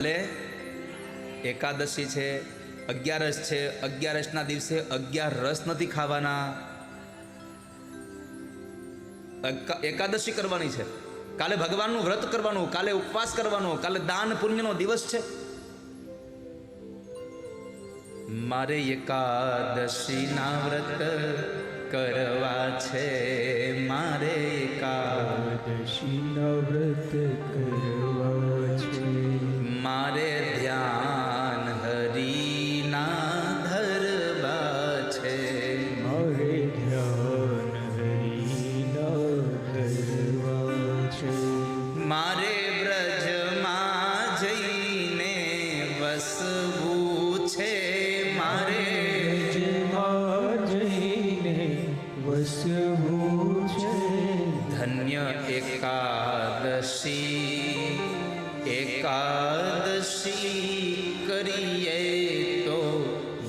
ભલે એકાદશી છે, 11 છે, 11ના દિવસે 11 રસ નથી ખાવાના. એકાદશી કરવાની છે, કાલે ભગવાનનું વ્રત કરવાનું, કાલે ઉપવાસ કરવાનો, કાલે દાન પુણ્યનો દિવસ છે. મારે એકાદશીના વ્રત કરવા છે, મારે એકાદશીના વ્રત કરવા છે, મારે ધ્યાન હરિના ધરવા છે, મારે ધ્યાન હરિના ધરવા છે, મારે વ્રજમાં જઈને વસવું છે, મારે વ્રજમાં જઈને વસવું છે. ધન્ય એકાદશી, એકાદશી કરીએ તો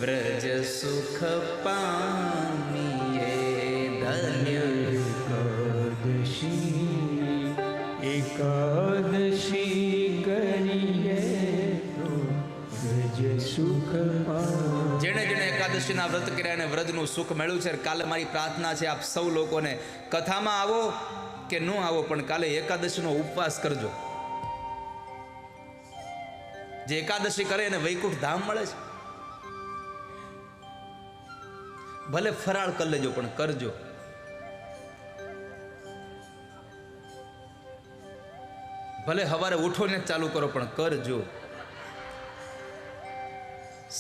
વ્રજ સુખ પામીએ. ધન્ય એકાદશી કરીએ તો વ્રજ સુખ પામીએ. જેણે જેણે એકાદશીના વ્રત કર્યા અને વ્રજનું સુખ મળ્યું છે, કાલે મારી પ્રાર્થના છે આપ સૌ લોકોને કથામાં આવો કે ન આવો, પણ કાલે એકાદશીનો ઉપવાસ કરજો. જે એકાદશી કરે એને વૈકુંઠ ધામ મળે છે. ભલે ફરાળ કરી લેજો પણ કરજો. ભલે સવારે ઉઠો ને ચાલુ કરો પણ કરજો.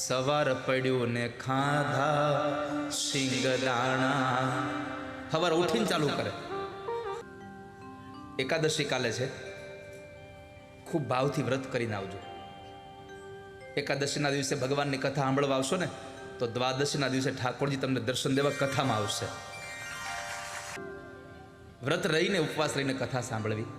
સવાર પડ્યું ને ખાધા શિંગદાણા, સવારે ઉઠીને ચાલુ કરે. એકાદશી કાલે છે, ખૂબ ભાવથી વ્રત કરીને આવજો. એકાદશીના દિવસે ભગવાનની કથા સાંભળવા આવશો ને તો દ્વાદશીના દિવસે ઠાકોરજી તમને દર્શન દેવા કથામાં આવશે. વ્રત રહીને ઉપવાસ રહીને કથા સાંભળવી